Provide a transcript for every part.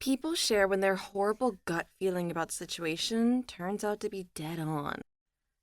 people share when their horrible gut feeling about situation turns out to be dead on.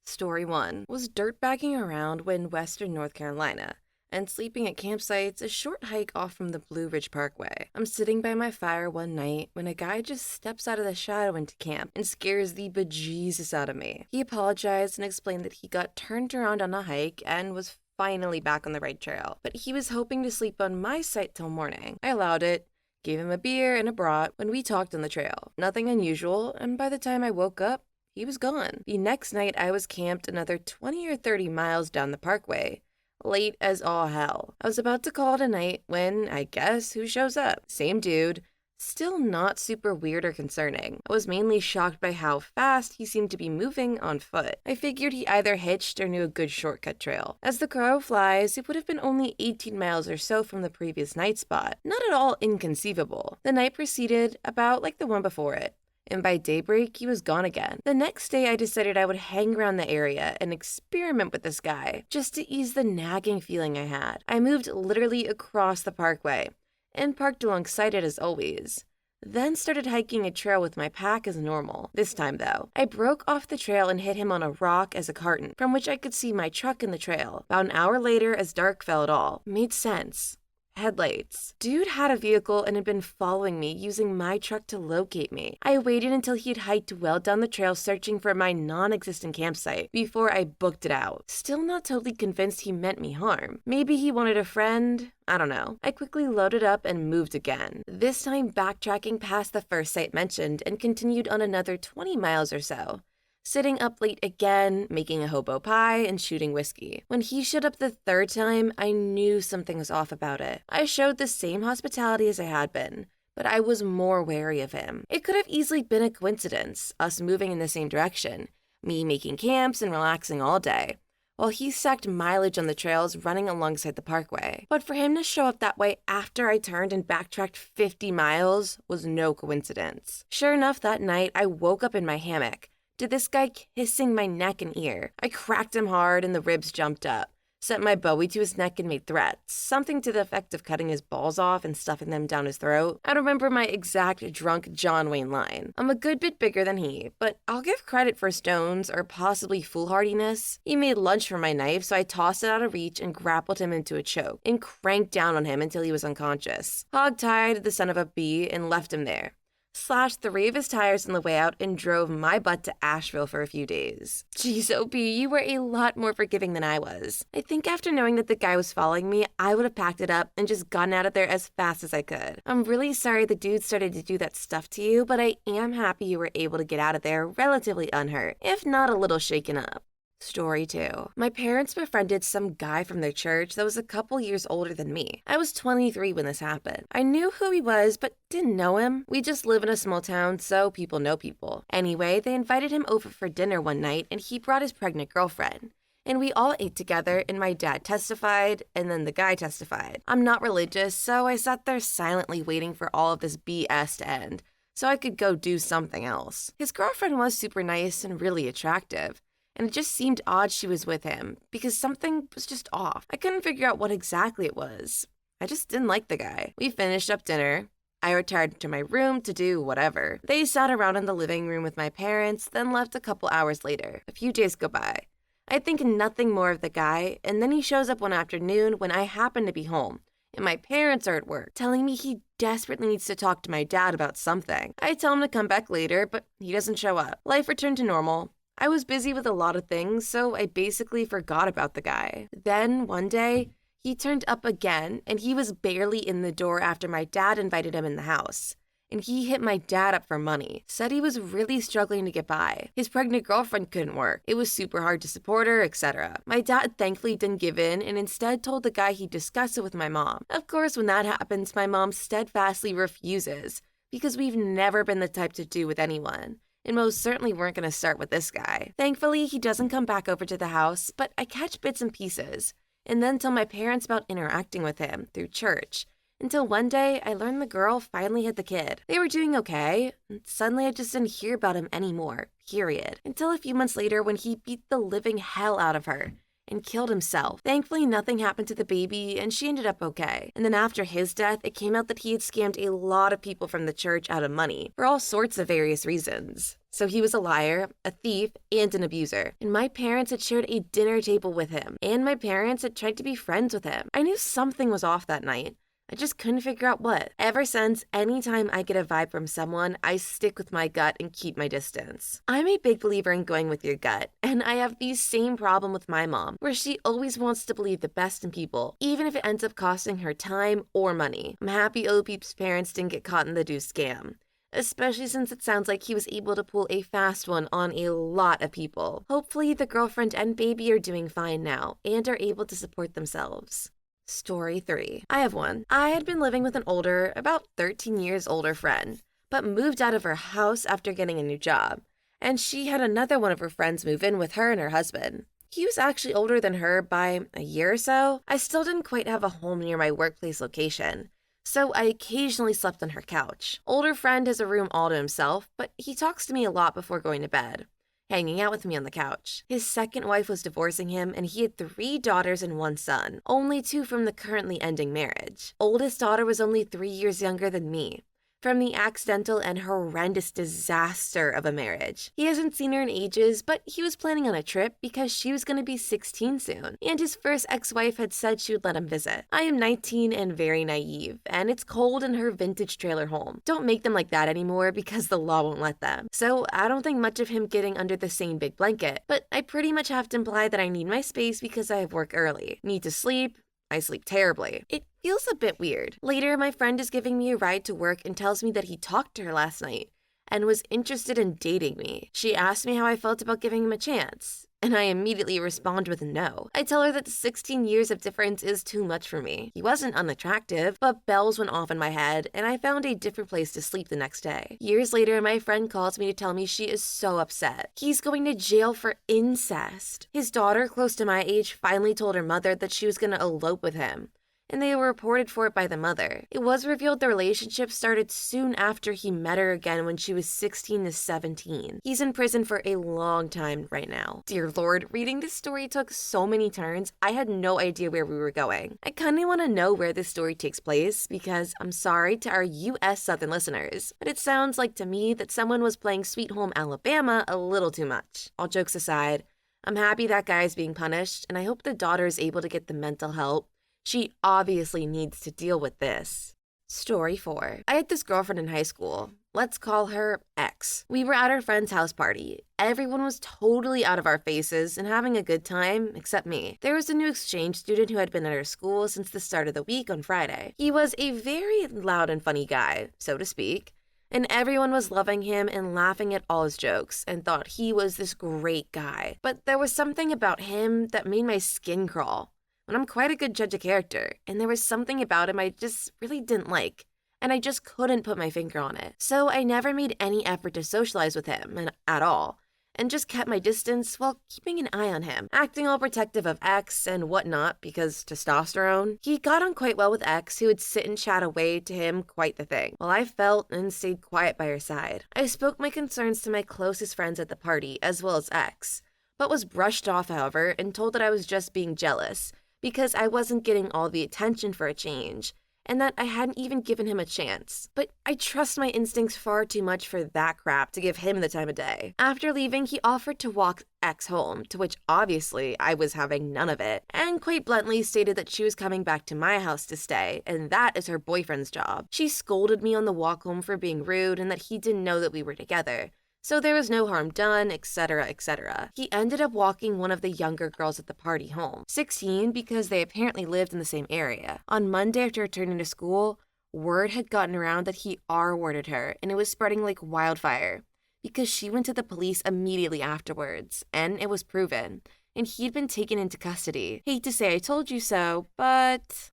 Story 1 was dirtbagging around in western North Carolina and sleeping at campsites a short hike off from the Blue Ridge Parkway. I'm sitting by my fire one night when a guy just steps out of the shadow into camp and scares the bejesus out of me. He apologized and explained that he got turned around on a hike and was finally back on the right trail, but he was hoping to sleep on my site till morning. I allowed it, gave him a beer and a brat when we talked on the trail. Nothing unusual, and by the time I woke up, he was gone. The next night, I was camped another 20 or 30 miles down the parkway, late as all hell. I was about to call it a night when, I guess, who shows up? Same dude. Still not super weird or concerning. I was mainly shocked by how fast he seemed to be moving on foot. I figured he either hitched or knew a good shortcut trail. As the crow flies, it would have been only 18 miles or so from the previous night spot. Not at all inconceivable. The night proceeded about like the one before it, and by daybreak, he was gone again. The next day, I decided I would hang around the area and experiment with this guy, just to ease the nagging feeling I had. I moved literally across the parkway, and parked alongside it as always. Then started hiking a trail with my pack as normal. This time, though, I broke off the trail and hit him on a rock as a carton, from which I could see my truck in the trail. About an hour later, as dark fell at all. Made sense. Headlights. Dude had a vehicle and had been following me, using my truck to locate me. I waited until he had hiked well down the trail searching for my non-existent campsite before I booked it out. Still not totally convinced he meant me harm. Maybe he wanted a friend? I don't know. I quickly loaded up and moved again, this time backtracking past the first site mentioned and continued on another 20 miles or so. Sitting up late again, making a hobo pie, and shooting whiskey. When he showed up the third time, I knew something was off about it. I showed the same hospitality as I had been, but I was more wary of him. It could have easily been a coincidence, us moving in the same direction, me making camps and relaxing all day, while he stacked mileage on the trails running alongside the parkway. But for him to show up that way after I turned and backtracked 50 miles was no coincidence. Sure enough, that night, I woke up in my hammock to this guy kissing my neck and ear. I cracked him hard and the ribs jumped up, sent my bowie to his neck and made threats, something to the effect of cutting his balls off and stuffing them down his throat. I remember my exact drunk John Wayne line. I'm a good bit bigger than he, but I'll give credit for stones or possibly foolhardiness. He made lunch for my knife, so I tossed it out of reach and grappled him into a choke and cranked down on him until he was unconscious. Hog-tied the son of a bee and left him there. Slashed 3 of his tires on the way out, and drove my butt to Asheville for a few days. Jeez, OP, you were a lot more forgiving than I was. I think after knowing that the guy was following me, I would have packed it up and just gotten out of there as fast as I could. I'm really sorry the dude started to do that stuff to you, but I am happy you were able to get out of there relatively unhurt, if not a little shaken up. Story 2. My parents befriended some guy from their church that was a couple years older than me. I was 23 when this happened. I knew who he was, but didn't know him. We just live in a small town, so people know people. Anyway, they invited him over for dinner one night, and he brought his pregnant girlfriend. And we all ate together, and my dad testified, and then the guy testified. I'm not religious, so I sat there silently waiting for all of this BS to end, so I could go do something else. His girlfriend was super nice and really attractive, and it just seemed odd she was with him, because something was just off. I couldn't figure out what exactly it was. I just didn't like the guy. We finished up dinner. I retired to my room to do whatever. They sat around in the living room with my parents, then left a couple hours later. A few days go by. I think nothing more of the guy, and then he shows up one afternoon when I happen to be home, and my parents are at work, telling me he desperately needs to talk to my dad about something. I tell him to come back later, but he doesn't show up. Life returned to normal. I was busy with a lot of things, so I basically forgot about the guy. Then, one day, he turned up again, and he was barely in the door after my dad invited him in the house. And he hit my dad up for money, said he was really struggling to get by. His pregnant girlfriend couldn't work. It was super hard to support her, etc. My dad thankfully didn't give in and instead told the guy he'd discuss it with my mom. Of course, when that happens, my mom steadfastly refuses, because we've never been the type to do with anyone. And most certainly weren't going to start with this guy. Thankfully, he doesn't come back over to the house, but I catch bits and pieces, and then tell my parents about interacting with him through church, until one day I learned the girl finally had the kid. They were doing okay, and suddenly I just didn't hear about him anymore, period. Until a few months later when he beat the living hell out of her, and killed himself. Thankfully, nothing happened to the baby, and she ended up okay. And then after his death, it came out that he had scammed a lot of people from the church out of money for all sorts of various reasons. So he was a liar, a thief, and an abuser. And my parents had shared a dinner table with him, and my parents had tried to be friends with him. I knew something was off that night. I just couldn't figure out what. Ever since, anytime I get a vibe from someone, I stick with my gut and keep my distance. I'm a big believer in going with your gut, and I have the same problem with my mom, where she always wants to believe the best in people, even if it ends up costing her time or money. I'm happy Opeep's parents didn't get caught in the Deuce scam, especially since it sounds like he was able to pull a fast one on a lot of people. Hopefully, the girlfriend and baby are doing fine now and are able to support themselves. Story 3. I have one. I had been living with an older, about 13 years older friend, but moved out of her house after getting a new job. And she had another one of her friends move in with her and her husband. He was actually older than her by a year or so. I still didn't quite have a home near my workplace location, so I occasionally slept on her couch. Older friend has a room all to himself, but he talks to me a lot before going to bed, hanging out with me on the couch. His second wife was divorcing him, and he had 3 daughters and 1 son, only 2 from the currently ending marriage. Oldest daughter was only 3 years younger than me, from the accidental and horrendous disaster of a marriage. He hasn't seen her in ages, but he was planning on a trip because she was going to be 16 soon, and his first ex-wife had said she would let him visit. I am 19 and very naive, and it's cold in her vintage trailer home. Don't make them like that anymore because the law won't let them. So I don't think much of him getting under the same big blanket, but I pretty much have to imply that I need my space because I have work early. Need to sleep. I sleep terribly. It feels a bit weird. Later, my friend is giving me a ride to work and tells me that he talked to her last night and was interested in dating me. She asked me how I felt about giving him a chance, and I immediately respond with no. I tell her that 16 years of difference is too much for me. He wasn't unattractive, but bells went off in my head, and I found a different place to sleep the next day. Years later, my friend calls me to tell me she is so upset. He's going to jail for incest. His daughter, close to my age, finally told her mother that she was going to elope with him, and they were reported for it by the mother. It was revealed the relationship started soon after he met her again when she was 16 to 17. He's in prison for a long time right now. Dear Lord, reading this story took so many turns, I had no idea where we were going. I kind of want to know where this story takes place because I'm sorry to our US Southern listeners, but it sounds like to me that someone was playing Sweet Home Alabama a little too much. All jokes aside, I'm happy that guy is being punished, and I hope the daughter is able to get the mental help she obviously needs to deal with this. Story 4. I had this girlfriend in high school. Let's call her X. We were at our friend's house party. Everyone was totally out of our faces and having a good time, except me. There was a new exchange student who had been at our school since the start of the week on Friday. He was a very loud and funny guy, so to speak, and everyone was loving him and laughing at all his jokes and thought he was this great guy. But there was something about him that made my skin crawl. And I'm quite a good judge of character, and there was something about him I just really didn't like, and I just couldn't put my finger on it. So I never made any effort to socialize with him at all, and just kept my distance while keeping an eye on him, acting all protective of X and whatnot because testosterone. He got on quite well with X, who would sit and chat away to him quite the thing, while I felt and stayed quiet by her side. I spoke my concerns to my closest friends at the party, as well as X, but was brushed off, however, and told that I was just being jealous, because I wasn't getting all the attention for a change, and that I hadn't even given him a chance. But I trust my instincts far too much for that crap to give him the time of day. After leaving, he offered to walk X home, to which obviously I was having none of it, and quite bluntly stated that she was coming back to my house to stay, and that is her boyfriend's job. She scolded me on the walk home for being rude and that he didn't know that we were together, so there was no harm done, etc., etc. He ended up walking one of the younger girls at the party home, 16, because they apparently lived in the same area. On Monday after returning to school, word had gotten around that he R-worded her, and it was spreading like wildfire, because she went to the police immediately afterwards, and it was proven, and he'd been taken into custody. Hate to say I told you so, but...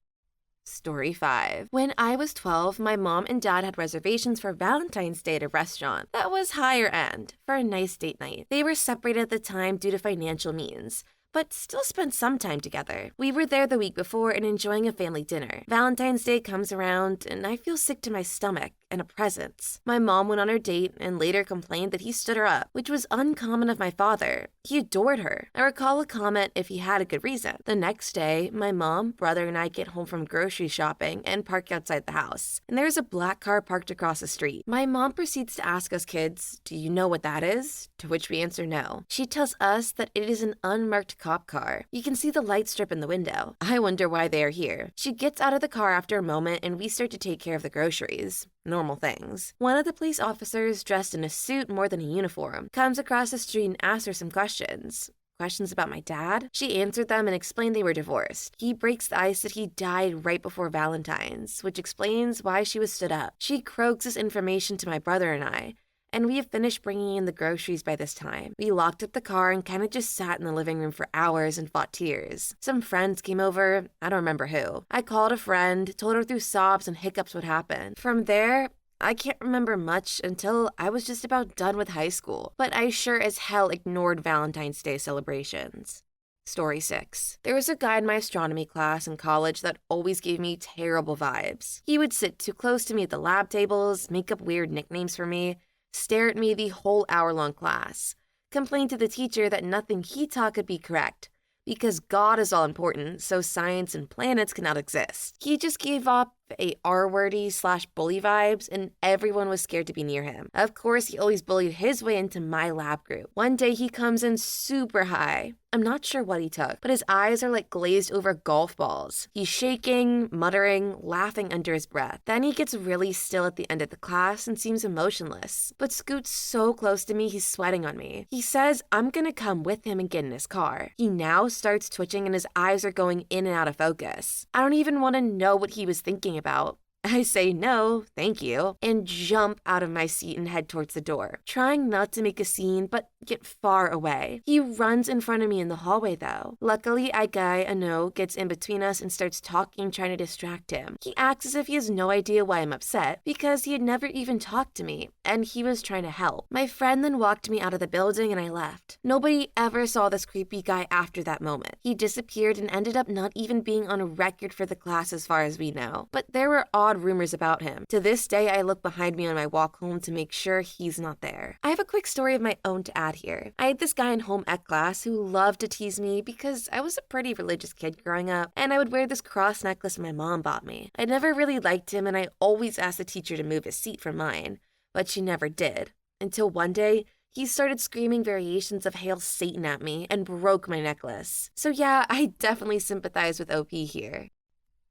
Story 5. When I was 12, my mom and dad had reservations for Valentine's Day at a restaurant that was higher end for a nice date night. They were separated at the time due to financial means, but still spent some time together. We were there the week before and enjoying a family dinner. Valentine's Day comes around and I feel sick to my stomach and a presence. My mom went on her date and later complained that he stood her up, which was uncommon of my father. He adored her. I recall a comment if he had a good reason. The next day, my mom, brother, and I get home from grocery shopping and park outside the house. And there's a black car parked across the street. My mom proceeds to ask us kids, "Do you know what that is?" To which we answer no. She tells us that it is an unmarked cop car. You can see the light strip in the window. I wonder why they are here. She gets out of the car after a moment and we start to take care of the groceries. Normal things. One of the police officers, dressed in a suit more than a uniform, comes across the street and asks her some questions. Questions about my dad? She answered them and explained they were divorced. He breaks the ice that he died right before Valentine's, which explains why she was stood up. She croaks this information to my brother and I, and we have finished bringing in the groceries by this time. We locked up the car and kind of just sat in the living room for hours and fought tears. Some friends came over, I don't remember who. I called a friend, told her through sobs and hiccups what happened. From there, I can't remember much until I was just about done with high school, but I sure as hell ignored Valentine's Day celebrations. Story 6. There was a guy in my astronomy class in college that always gave me terrible vibes. He would sit too close to me at the lab tables, make up weird nicknames for me, stare at me the whole hour-long class, complain to the teacher that nothing he taught could be correct, because God is all important, so science and planets cannot exist. He just gave off a R-wordy/bully vibes, and everyone was scared to be near him. Of course, he always bullied his way into my lab group. One day, he comes in super high. I'm not sure what he took, but his eyes are like glazed over golf balls. He's shaking, muttering, laughing under his breath. Then he gets really still at the end of the class and seems emotionless, but scoots so close to me he's sweating on me. He says I'm gonna come with him and get in his car. He now starts twitching and his eyes are going in and out of focus. I don't even want to know what he was thinking about. I say no, thank you, and jump out of my seat and head towards the door, trying not to make a scene but get far away. He runs in front of me in the hallway though. Luckily, a guy I know gets in between us and starts talking, trying to distract him. He acts as if he has no idea why I'm upset because he had never even talked to me and he was trying to help. My friend then walked me out of the building and I left. Nobody ever saw this creepy guy after that moment. He disappeared and ended up not even being on a record for the class as far as we know. But there were odd rumors about him. To this day, I look behind me on my walk home to make sure he's not there. I have a quick story of my own to add here. I had this guy in home ec class who loved to tease me because I was a pretty religious kid growing up, and I would wear this cross necklace my mom bought me. I never really liked him, and I always asked the teacher to move his seat from mine, but she never did. Until one day, he started screaming variations of Hail Satan at me and broke my necklace. So yeah, I definitely sympathize with OP here.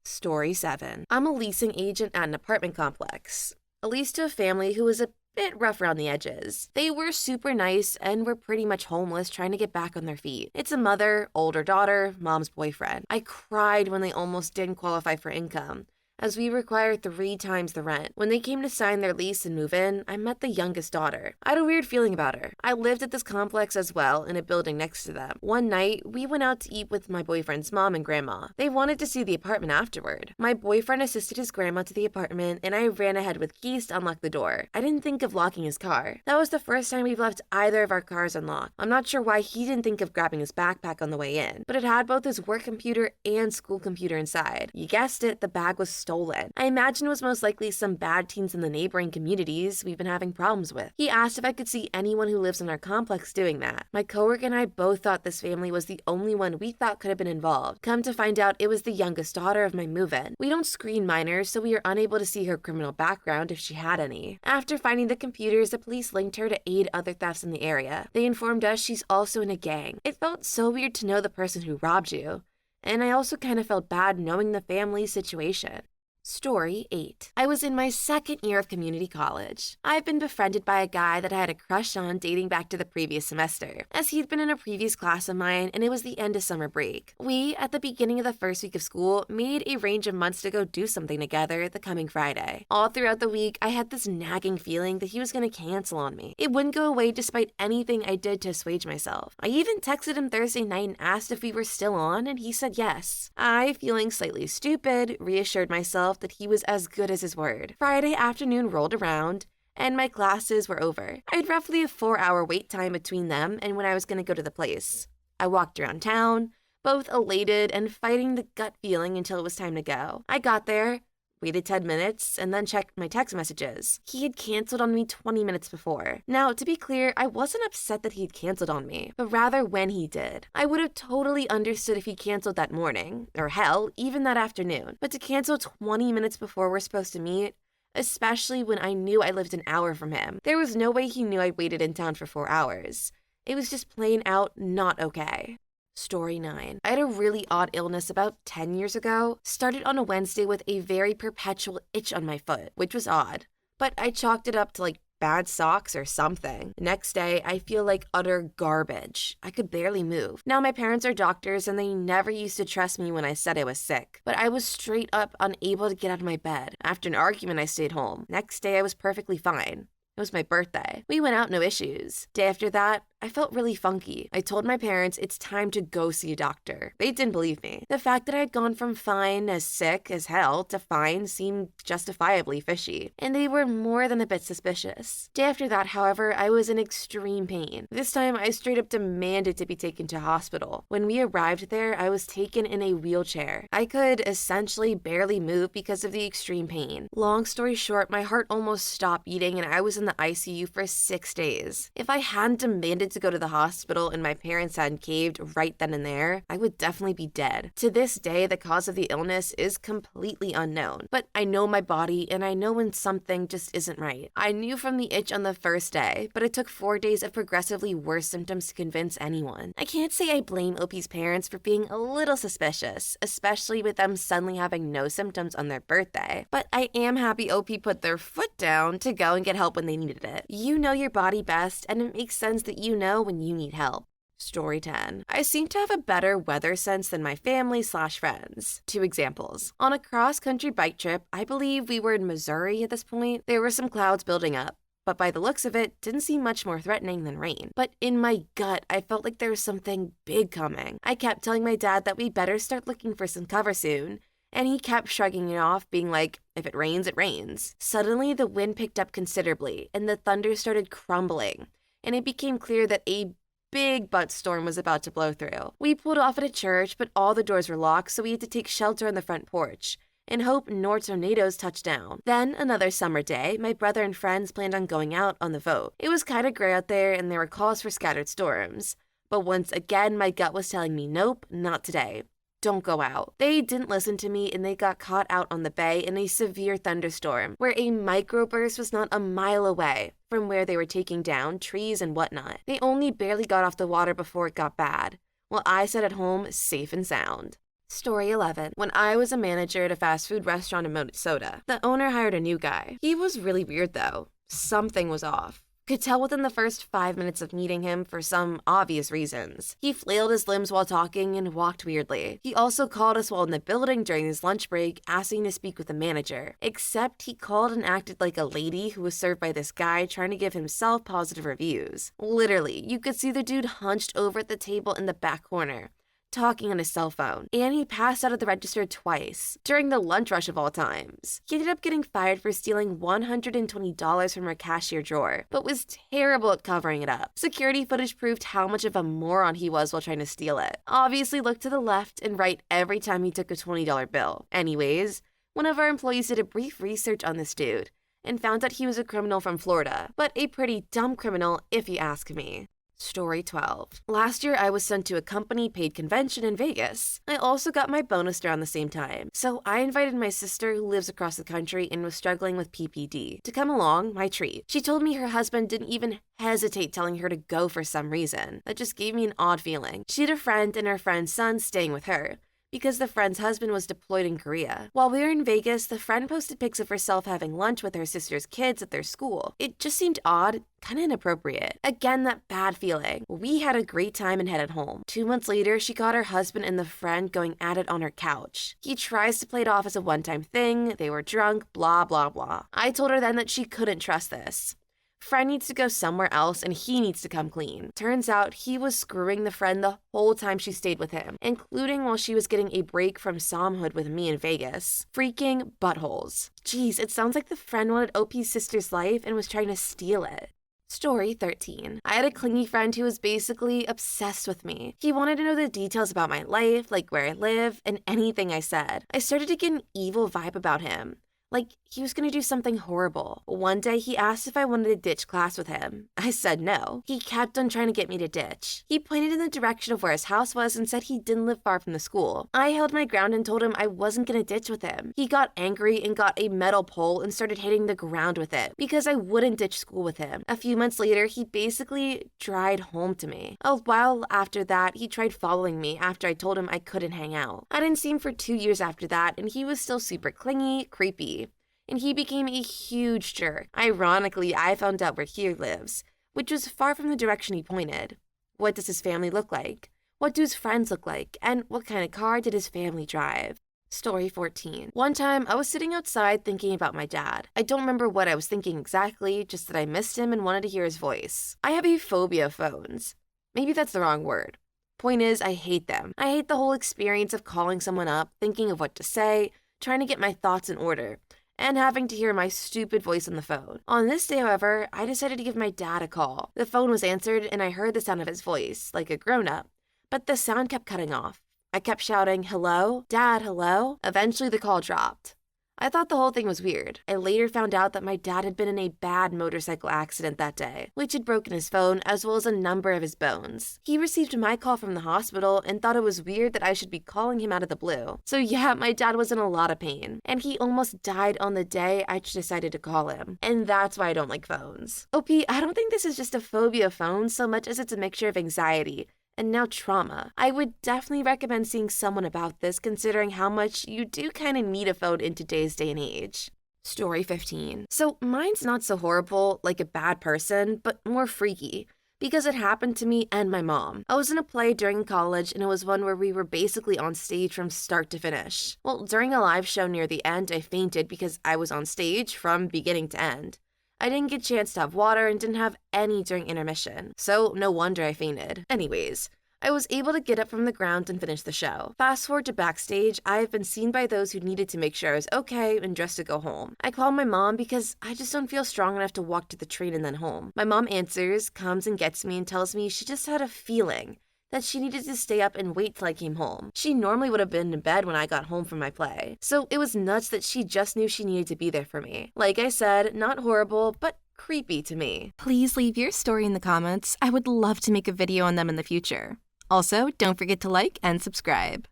Story 7. I'm a leasing agent at an apartment complex. I leased to a family who was a bit rough around the edges. They were super nice and were pretty much homeless trying to get back on their feet. It's a mother, older daughter, mom's boyfriend. I cried when they almost didn't qualify for income, as we require 3 times the rent. When they came to sign their lease and move in, I met the youngest daughter. I had a weird feeling about her. I lived at this complex as well, in a building next to them. One night, we went out to eat with my boyfriend's mom and grandma. They wanted to see the apartment afterward. My boyfriend assisted his grandma to the apartment, and I ran ahead with keys to unlock the door. I didn't think of locking his car. That was the first time we've left either of our cars unlocked. I'm not sure why he didn't think of grabbing his backpack on the way in, but it had both his work computer and school computer inside. You guessed it, the bag was stolen. I imagine it was most likely some bad teens in the neighboring communities we've been having problems with. He asked if I could see anyone who lives in our complex doing that. My coworker and I both thought this family was the only one we thought could have been involved. Come to find out, it was the youngest daughter of my move-in. We don't screen minors, so we are unable to see her criminal background if she had any. After finding the computers, the police linked her to aid other thefts in the area. They informed us she's also in a gang. It felt so weird to know the person who robbed you, and I also kind of felt bad knowing the family's situation. Story 8. I was in my second year of community college. I've been befriended by a guy that I had a crush on dating back to the previous semester, as he'd been in a previous class of mine and it was the end of summer break. We, at the beginning of the first week of school, made a range of months to go do something together the coming Friday. All throughout the week, I had this nagging feeling that he was going to cancel on me. It wouldn't go away despite anything I did to assuage myself. I even texted him Thursday night and asked if we were still on, and he said yes. I, feeling slightly stupid, reassured myself that he was as good as his word. Friday afternoon rolled around, and my classes were over. I had roughly a 4-hour wait time between them and when I was going to go to the place. I walked around town, both elated and fighting the gut feeling until it was time to go. I got there, waited 10 minutes, and then checked my text messages. He had canceled on me 20 minutes before. Now, to be clear, I wasn't upset that he'd canceled on me, but rather when he did. I would have totally understood if he canceled that morning, or hell, even that afternoon. But to cancel 20 minutes before we're supposed to meet, especially when I knew I lived an hour from him, there was no way he knew I'd waited in town for 4 hours. It was just plain out not okay. Story 9. I had a really odd illness about 10 years ago. Started on a Wednesday with a very perpetual itch on my foot, which was odd. But I chalked it up to bad socks or something. Next day, I feel like utter garbage. I could barely move. Now, my parents are doctors and they never used to trust me when I said I was sick. But I was straight up unable to get out of my bed. After an argument, I stayed home. Next day, I was perfectly fine. It was my birthday. We went out, no issues. Day after that, I felt really funky. I told my parents it's time to go see a doctor. They didn't believe me. The fact that I had gone from fine as sick as hell to fine seemed justifiably fishy, and they were more than a bit suspicious. Day after that, however, I was in extreme pain. This time, I straight up demanded to be taken to hospital. When we arrived there, I was taken in a wheelchair. I could essentially barely move because of the extreme pain. Long story short, my heart almost stopped beating and I was in the ICU for 6 days. If I hadn't demanded to go to the hospital and my parents hadn't caved right then and there, I would definitely be dead. To this day, the cause of the illness is completely unknown, but I know my body and I know when something just isn't right. I knew from the itch on the first day, but it took 4 days of progressively worse symptoms to convince anyone. I can't say I blame OP's parents for being a little suspicious, especially with them suddenly having no symptoms on their birthday, but I am happy OP put their foot down to go and get help when they needed it. You know your body best, and it makes sense that you know when you need help. Story 10. I seem to have a better weather sense than my family/friends. 2 examples. On a cross-country bike trip, I believe we were in Missouri at this point, there were some clouds building up, but by the looks of it, didn't seem much more threatening than rain. But in my gut, I felt like there was something big coming. I kept telling my dad that we better start looking for some cover soon, and he kept shrugging it off, being like, if it rains, it rains. Suddenly, the wind picked up considerably, and the thunder started crumbling, and it became clear that a big butt storm was about to blow through. We pulled off at a church, but all the doors were locked, so we had to take shelter on the front porch and hope no tornadoes touched down. Then, another summer day, my brother and friends planned on going out on the vote. It was kind of gray out there, and there were calls for scattered storms. But once again, my gut was telling me, nope, not today. Don't go out. They didn't listen to me and they got caught out on the bay in a severe thunderstorm where a microburst was not a mile away from where they were taking down trees and whatnot. They only barely got off the water before it got bad, while I sat at home safe and sound. Story 11. When I was a manager at a fast food restaurant in Minnesota, the owner hired a new guy. He was really weird though. Something was off. Could tell within the first 5 minutes of meeting him for some obvious reasons. He flailed his limbs while talking and walked weirdly. He also called us while in the building during his lunch break, asking to speak with the manager. Except he called and acted like a lady who was served by this guy trying to give himself positive reviews. Literally, you could see the dude hunched over at the table in the back corner, talking on his cell phone, and he passed out of the register twice, during the lunch rush of all times. He ended up getting fired for stealing $120 from our cashier drawer, but was terrible at covering it up. Security footage proved how much of a moron he was while trying to steal it. Obviously looked to the left and right every time he took a $20 bill. Anyways, one of our employees did a brief research on this dude, and found that he was a criminal from Florida, but a pretty dumb criminal if you ask me. Story 12. Last year, I was sent to a company-paid convention in Vegas. I also got my bonus around the same time, so I invited my sister who lives across the country and was struggling with PPD to come along, my treat. She told me her husband didn't even hesitate telling her to go for some reason. That just gave me an odd feeling. She had a friend and her friend's son staying with her, because the friend's husband was deployed in Korea. While we were in Vegas, the friend posted pics of herself having lunch with her sister's kids at their school. It just seemed odd, kind of inappropriate. Again, that bad feeling. We had a great time and headed home. 2 months later, she caught her husband and the friend going at it on her couch. He tries to play it off as a one-time thing, they were drunk, blah, blah, blah. I told her then that she couldn't trust this. Friend needs to go somewhere else and he needs to come clean. Turns out he was screwing the friend the whole time she stayed with him, including while she was getting a break from somhood with me in Vegas. Freaking buttholes. Jeez, it sounds like the friend wanted OP's sister's life and was trying to steal it. Story 13. I had a clingy friend who was basically obsessed with me. He wanted to know the details about my life, like where I live, and anything I said. I started to get an evil vibe about him. Like, he was gonna do something horrible. One day, he asked if I wanted to ditch class with him. I said no. He kept on trying to get me to ditch. He pointed in the direction of where his house was and said he didn't live far from the school. I held my ground and told him I wasn't gonna ditch with him. He got angry and got a metal pole and started hitting the ground with it because I wouldn't ditch school with him. A few months later, he basically tried home to me. A while after that, he tried following me after I told him I couldn't hang out. I didn't see him for 2 years after that, and he was still super clingy, creepy. And he became a huge jerk. Ironically, I found out where he lives, which was far from the direction he pointed. What does his family look like? What do his friends look like? And what kind of car did his family drive? Story 14. One time, I was sitting outside thinking about my dad. I don't remember what I was thinking exactly, just that I missed him and wanted to hear his voice. I have a phobia of phones. Maybe that's the wrong word. Point is, I hate them. I hate the whole experience of calling someone up, thinking of what to say, trying to get my thoughts in order, and having to hear my stupid voice on the phone. On this day, however, I decided to give my dad a call. The phone was answered, and I heard the sound of his voice, like a grown-up, but the sound kept cutting off. I kept shouting, "Hello? Dad, hello?" Eventually, the call dropped. I thought the whole thing was weird. I later found out that my dad had been in a bad motorcycle accident that day, which had broken his phone as well as a number of his bones. He received my call from the hospital and thought it was weird that I should be calling him out of the blue. So yeah, my dad was in a lot of pain, and he almost died on the day I decided to call him. And that's why I don't like phones. OP, I don't think this is just a phobia of phones so much as it's a mixture of anxiety and now trauma. I would definitely recommend seeing someone about this considering how much you do kind of need a phone in today's day and age. Story 15. So mine's not so horrible, like a bad person, but more freaky, because it happened to me and my mom. I was in a play during college, and it was one where we were basically on stage from start to finish. Well, during a live show near the end, I fainted because I was on stage from beginning to end. I didn't get a chance to have water and didn't have any during intermission, so no wonder I fainted. Anyways, I was able to get up from the ground and finish the show. Fast forward to backstage, I have been seen by those who needed to make sure I was okay and dressed to go home. I called my mom because I just don't feel strong enough to walk to the train and then home. My mom answers, comes and gets me and tells me she just had a feeling that she needed to stay up and wait till I came home. She normally would have been in bed when I got home from my play. So it was nuts that she just knew she needed to be there for me. Like I said, not horrible, but creepy to me. Please leave your story in the comments. I would love to make a video on them in the future. Also, don't forget to like and subscribe.